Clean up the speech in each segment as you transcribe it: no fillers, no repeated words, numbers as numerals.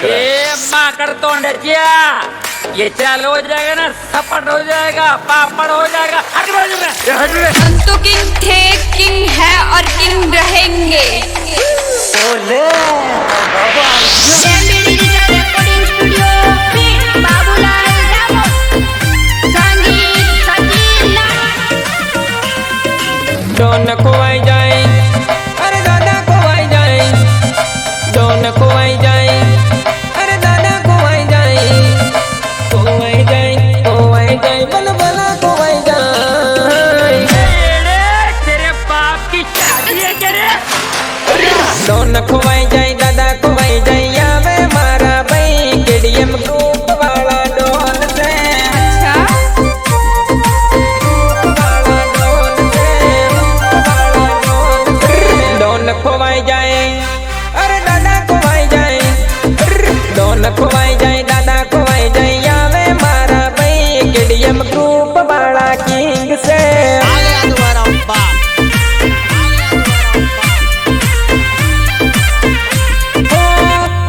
ये माँ कर तो क्या ये चालू हो जाएगा ना, सपट हो जाएगा, पापड़ हो जाएगा। हट हम तो किंग थे, किंग है और किंग रहेंगे। डोन खोवाई जाए, अरे दादा खोवाई जाए, डोन खोवाई जाए, अरे दादा खोवाई जाए, खोवाई जाए, खोवाई जाए, बल बला खोवाई जाए। तेरे बाप की शादी है क्या रे? डोन खोवाई जाए, दादा खोवाई जाए, आवे मारा भाई केडीएम ग्रुप वाला डोन से। डोन खोवाई जाए, अरे दादा खोवाई जाए, डोन खोवाई जाए, दादा खोवाई जाए, आवे मारा भाई केडीएम ग्रुप वाला किंग से।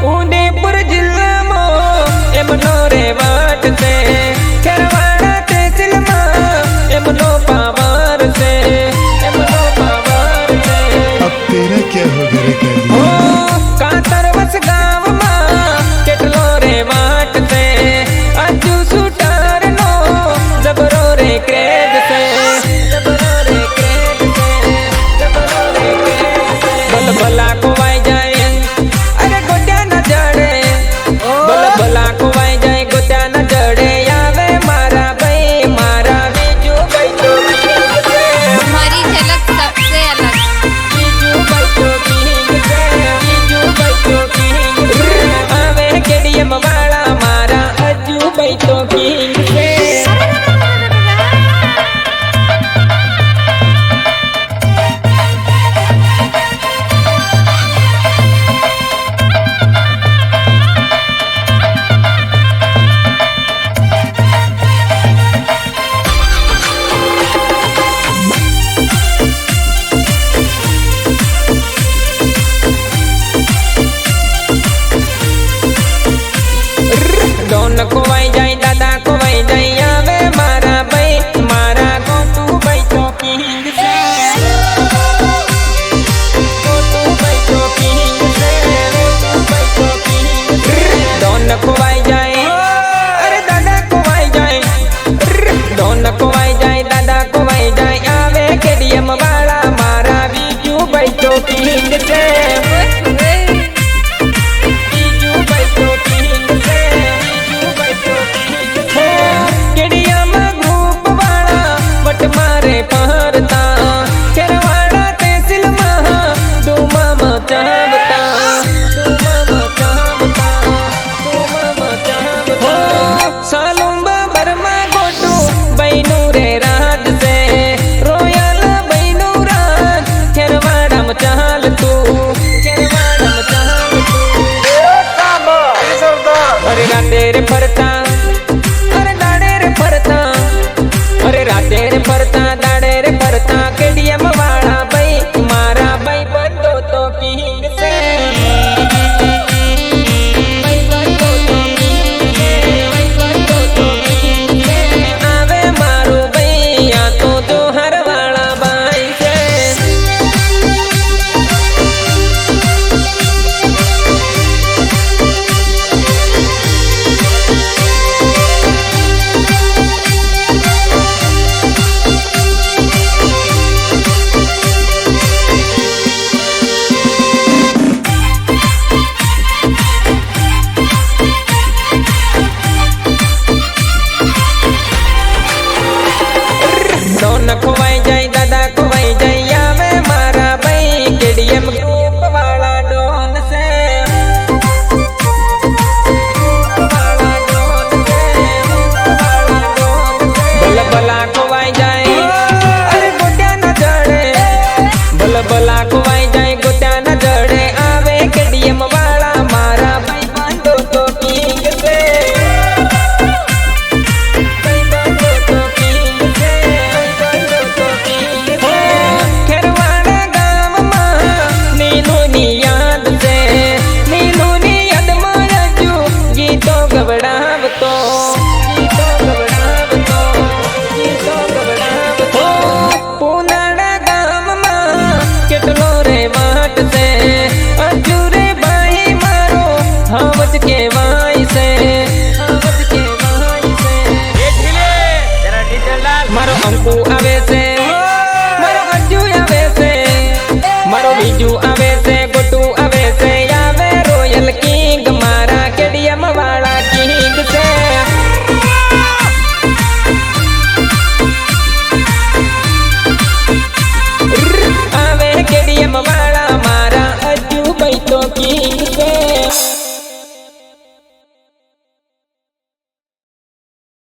उदयपुर जिला मो एमनो रेवाट से, खेरवाड़ा तहसील में एमनो पावर से, एमनो पावर से। अब तेरा क्या होगा रे कैदी? कातरवस गाँव में केटलो रेवाट से, अज्जू सुटार नो जबरो रे क्रेज से, जबरो रे क्रेज से, जबरो रे क्रेज से। बल बला खोवाई जाए, अरे गोट्या न जड़े, बल बला खोवाई जाए, गोट्या न जड़े, आवे मारा भाई मारा बीजू भाई तो किंग से। हमारी झलक सबसे अलग। बीजू भाई तो किंग से, बीजू भाई तो किंग से। आवे केडीएम वाला मारा अज्जू भाई तो किंग से। डोन खोवाई जाए, दादा खोवाई जाए, आवे मारा भाई मारा गोटू भाई तो किंग से। गोटू भाई तो किंग से, गोटू भाई तो किंग से। डोन खोवाई जाए, अरे दादा खोवाई जाए, डोन खोवाई जाए, दादा खोवाई जाए, आवे केडीएम वाला मारा बीजू भाई तो किंग से। मारे पहरता खेरवाड़ा तहसील महा डूमा मचावता, डूमा मचावता, डूमा मचावता। सालुंबा बर्मा गोटू बैनू रे राज से, रोयल बैनू राज खेरवाड़ा मचाल तू, खेरवाड़ा मचाल तू। अरे तेरे फर